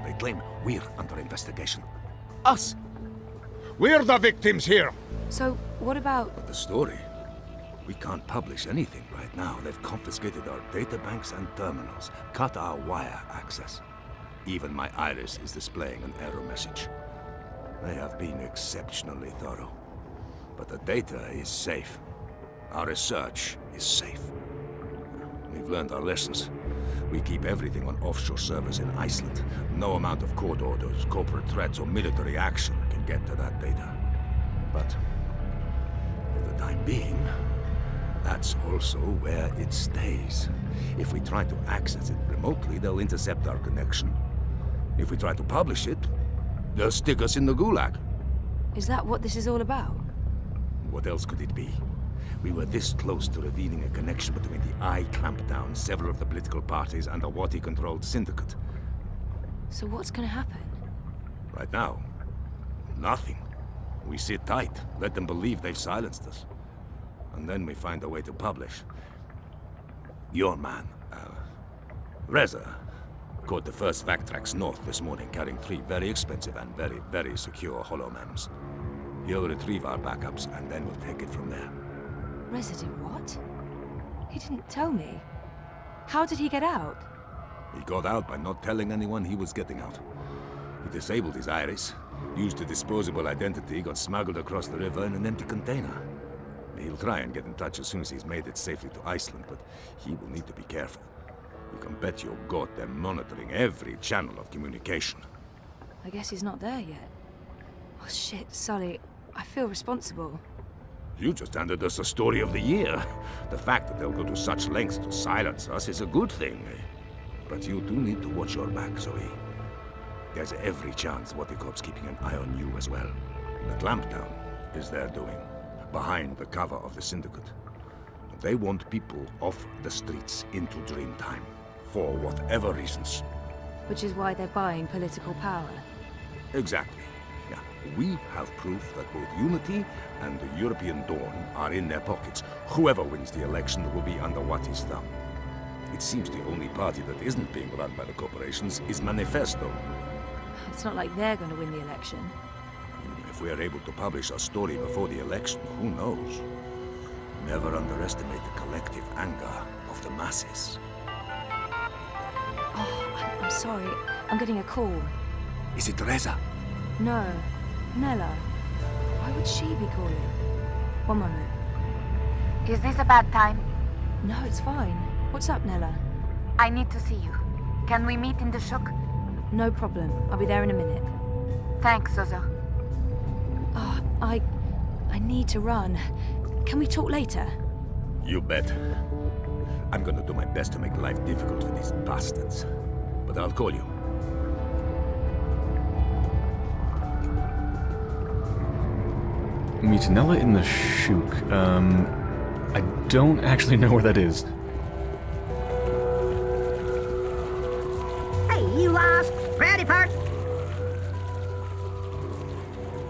They claim we're under investigation. Us! We're the victims here! So, what about... But the story? We can't publish anything right now. They've confiscated our databanks and terminals, cut our wire access. Even my iris is displaying an error message. They have been exceptionally thorough. But the data is safe. Our research is safe. We've learned our lessons. We keep everything on offshore servers in Iceland. No amount of court orders, corporate threats, or military action can get to that data. But for the time being, that's also where it stays. If we try to access it remotely, they'll intercept our connection. If we try to publish it, they'll stick us in the gulag. Is that what this is all about? What else could it be? We were this close to revealing a connection between the Eye clampdown, several of the political parties, and a Wati-controlled syndicate. So what's gonna happen? Right now, nothing. We sit tight, let them believe they've silenced us. And then we find a way to publish. Your man, Reza, caught the first Vactrax north this morning, carrying 3 very expensive and very, very secure holomems. He'll retrieve our backups, and then we'll take it from there. Reza did what? He didn't tell me. How did he get out? He got out by not telling anyone he was getting out. He disabled his iris, used a disposable identity, got smuggled across the river in an empty container. He'll try and get in touch as soon as he's made it safely to Iceland, but he will need to be careful. You can bet your god they're monitoring every channel of communication. I guess he's not there yet. Oh shit, Sully. I feel responsible. You just handed us a story of the year. The fact that they'll go to such lengths to silence us is a good thing. But you do need to watch your back, Zoe. There's every chance Waticorp's keeping an eye on you as well. The clampdown is their doing, behind the cover of the Syndicate. They want people off the streets into Dreamtime, for whatever reasons. Which is why they're buying political power. Exactly. Yeah, we have proof that both Unity and the European Dawn are in their pockets. Whoever wins the election will be under Wati's thumb. It seems the only party that isn't being run by the corporations is Manifesto. It's not like they're going to win the election. If we are able to publish our story before the election, who knows? Never underestimate the collective anger of the masses. Oh, I'm sorry. I'm getting a call. Is it Reza? No. Nella. Why would she be calling? One moment. Is this a bad time? No, it's fine. What's up, Nella? I need to see you. Can we meet in the shuk? No problem. I'll be there in a minute. Thanks, Zozo. Oh, I need to run. Can we talk later? You bet. I'm gonna do my best to make life difficult for these bastards. But I'll call you. Meet Nella in the shuk. I don't actually know where that is. Hey, you lost. Rowdy part.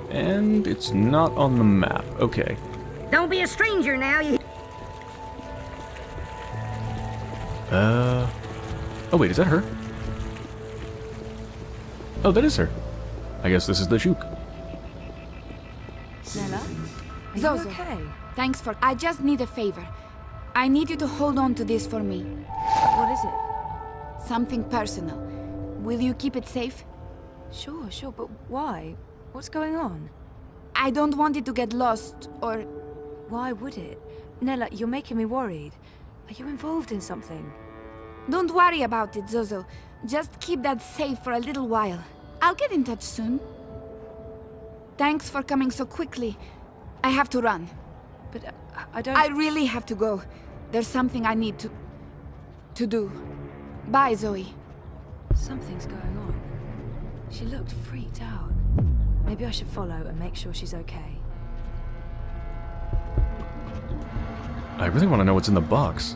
And it's not on the map. Okay. Don't be a stranger now, you... Oh wait, is that her? Oh, that is her. I guess this is the shuk. Nella? Are Zozo. you okay? Thanks for... I just need a favor. I need you to hold on to this for me. What is it? Something personal. Will you keep it safe? Sure, but why? What's going on? I don't want it to get lost, or... Why would it? Nella, you're making me worried. Are you involved in something? Don't worry about it, Zozo. Just keep that safe for a little while. I'll get in touch soon. Thanks for coming so quickly. I have to run. But I don't... I really have to go. There's something I need to do. Bye, Zoe. Something's going on. She looked freaked out. Maybe I should follow and make sure she's okay. I really want to know what's in the box.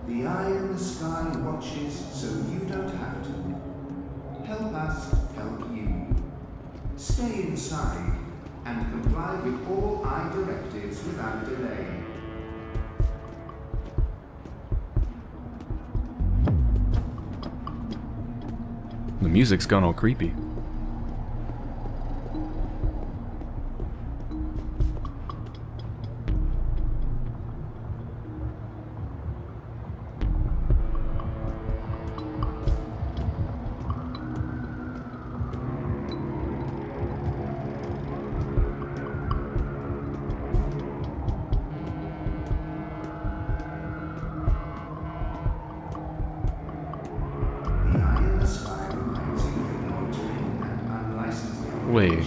The eye in the sky watches so you don't have to. Help us help you. Stay inside and comply with all eye directives without delay. The music's gone all creepy. Wait,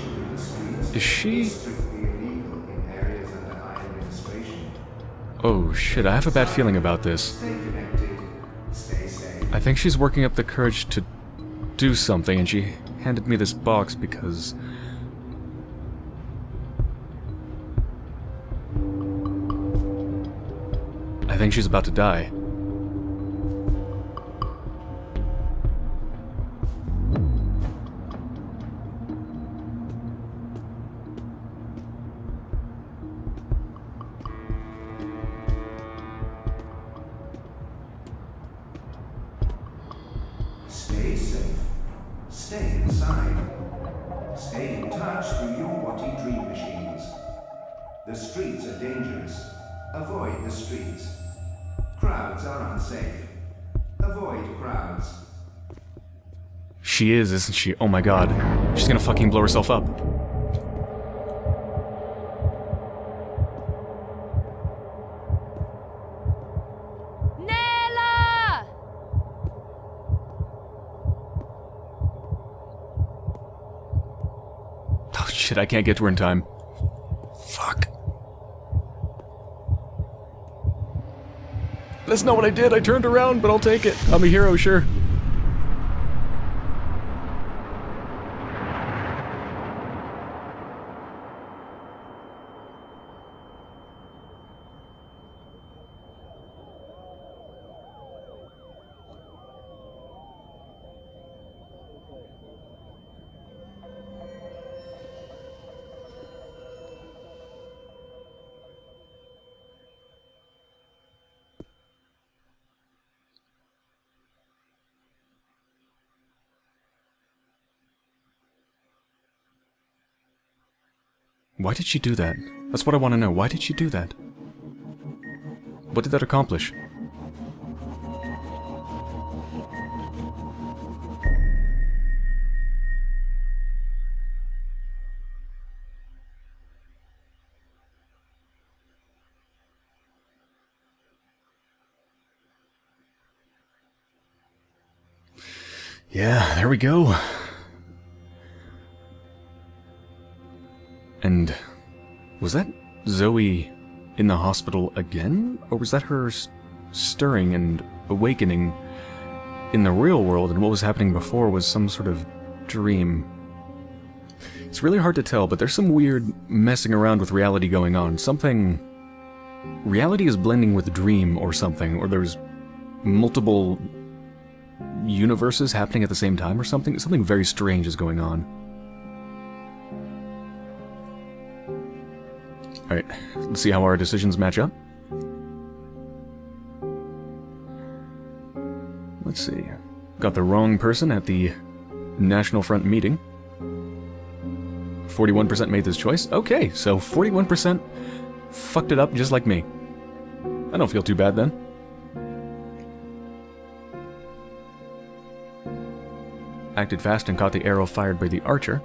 is she... Oh shit, I have a bad feeling about this. I think she's working up the courage to do something, and she handed me this box because... I think she's about to die. Stay safe. Stay inside. Stay in touch through your Watty dream machines. The streets are dangerous. Avoid the streets. Crowds are unsafe. Avoid crowds. She is, isn't she? Oh my god. She's gonna fucking blow herself up. Oh shit, I can't get to her in time. Fuck. That's not what I did. I turned around, but I'll take it. I'm a hero, sure. Why did she do that? That's what I want to know. Why did she do that? What did that accomplish? Yeah, there we go. And was that Zoe in the hospital again? Or was that her stirring and awakening in the real world, and what was happening before was some sort of dream? It's really hard to tell, but there's some weird messing around with reality going on. Something... Reality is blending with dream or something, or there's multiple universes happening at the same time or something. Something very strange is going on. Alright, let's see how our decisions match up. Let's see. Got the wrong person at the National Front meeting. 41% made this choice. Okay, so 41% fucked it up just like me. I don't feel too bad then. Acted fast and caught the arrow fired by the archer.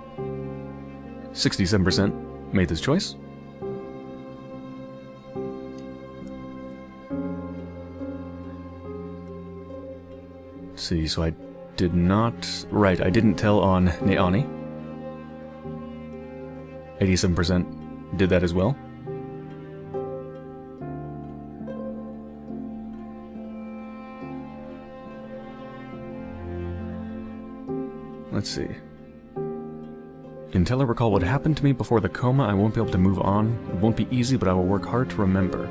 67% made this choice. see, so I did not... Right, I didn't tell on Neani. 87% did that as well. Let's see. Until I recall what happened to me before the coma, I won't be able to move on. It won't be easy, but I will work hard to remember.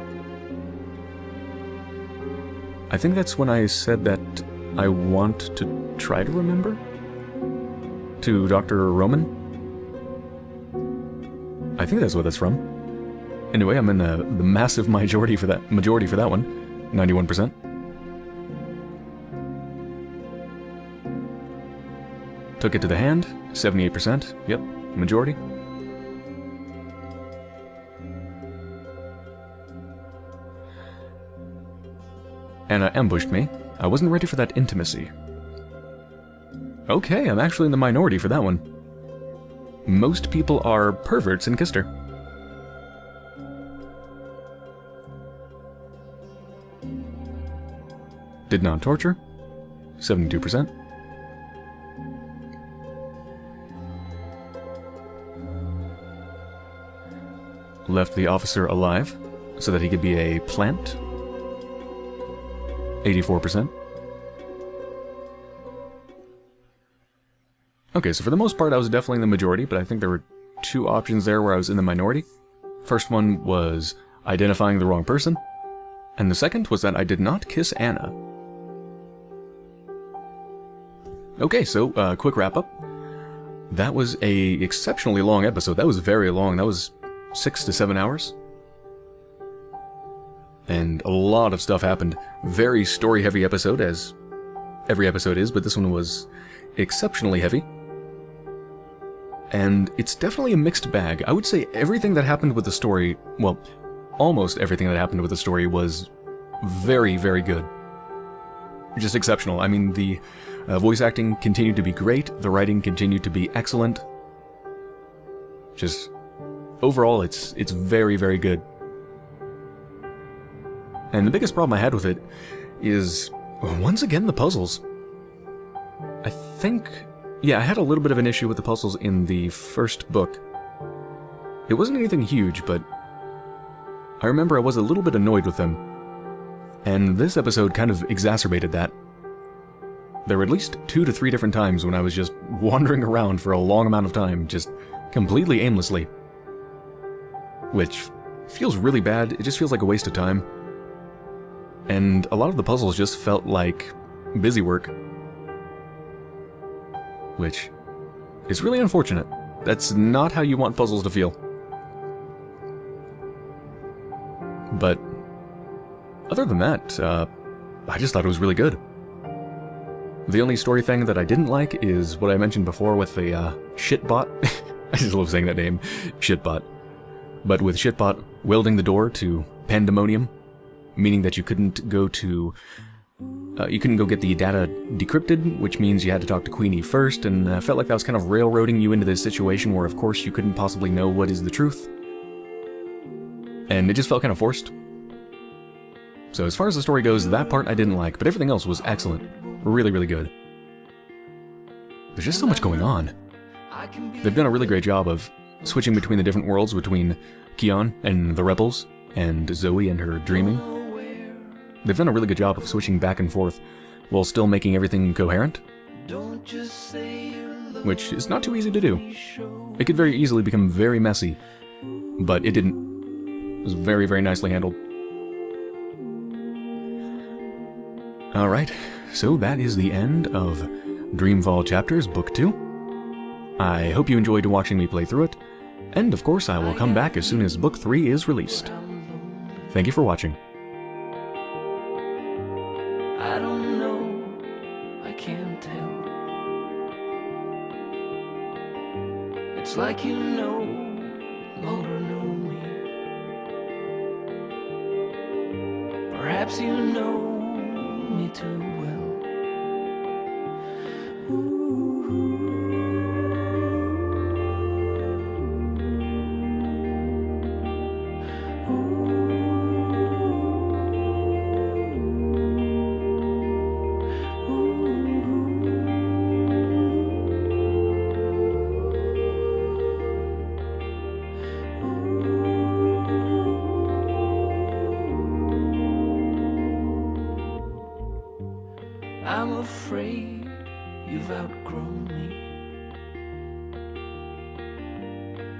I think that's when I said that I want to try to remember? To Dr. Roman? I think that's what that's from. Anyway, I'm in the massive majority for that one. 91%. Took it to the hand, 78%. Yep, majority. Anna ambushed me. I wasn't ready for that intimacy. Okay, I'm actually in the minority for that one. Most people are perverts and kissed her. Did not torture. 72%. Left the officer alive so that he could be a plant. 84%. Okay, so for the most part I was definitely in the majority, but I think there were two options there where I was in the minority. First one was identifying the wrong person, and the second was that I did not kiss Anna. Okay, so quick wrap up. That was a exceptionally long episode. That was very long. That was 6 to 7 hours. And a lot of stuff happened. Very story-heavy episode, as every episode is, but this one was exceptionally heavy. And it's definitely a mixed bag. I would say everything that happened with the story, well, almost everything that happened with the story was very, very good. Just exceptional. I mean, the voice acting continued to be great, the writing continued to be excellent. Just, overall, it's very, very good. And the biggest problem I had with it is, once again, the puzzles. I think... Yeah, I had a little bit of an issue with the puzzles in the first book. It wasn't anything huge, but I remember I was a little bit annoyed with them. And this episode kind of exacerbated that. There were at least 2 to 3 different times when I was just wandering around for a long amount of time, just completely aimlessly. Which feels really bad, it just feels like a waste of time. And a lot of the puzzles just felt like busy work. Which is really unfortunate. That's not how you want puzzles to feel. But other than that, I just thought it was really good. The only story thing that I didn't like is what I mentioned before with the shitbot. I just love saying that name, shitbot. But with shitbot welding the door to Pandemonium, meaning that you couldn't go to... you couldn't go get the data decrypted, which means you had to talk to Queenie first, and I felt like that was kind of railroading you into this situation where, of course, you couldn't possibly know what is the truth. And it just felt kind of forced. So as far as the story goes, that part I didn't like, but everything else was excellent. Really, really good. There's just so much going on. They've done a really great job of switching between the different worlds, between Kion and the Rebels, and Zoe and her dreaming. They've done a really good job of switching back and forth while still making everything coherent, which is not too easy to do. It could very easily become very messy, but it didn't. It was very, very nicely handled. Alright, so that is the end of Dreamfall Chapters, Book 2. I hope you enjoyed watching me play through it, and of course I will come back as soon as Book 3 is released. Thank you for watching. I don't know, I can't tell. It's like you no longer know me. Perhaps you know me too well. Ooh.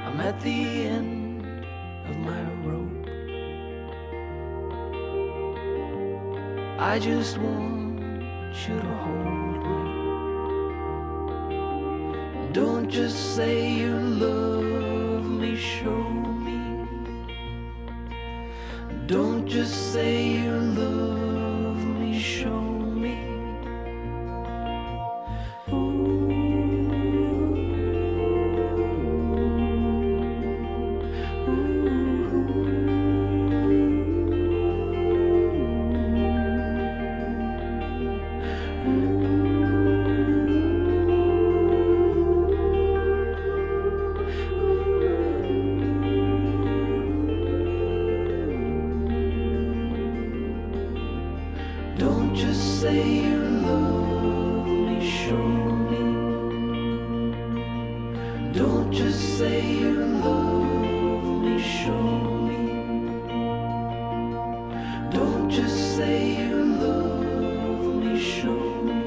I'm at the end of my rope. I just want you to hold me. Don't just say you love me, show me. Don't just say you love me, show me. Don't just say you love me, show me. Don't just say you love me, show me. Don't just say you love me, show me.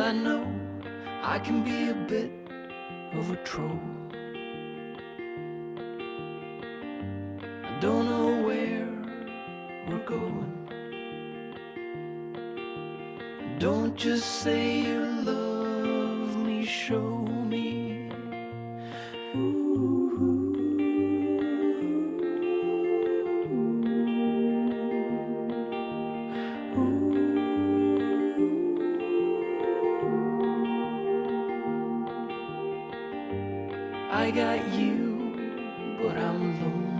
And I know I can be a bit of a troll. I don't know where we're going. Don't just say you love me, show me. I got you, but I'm lonely.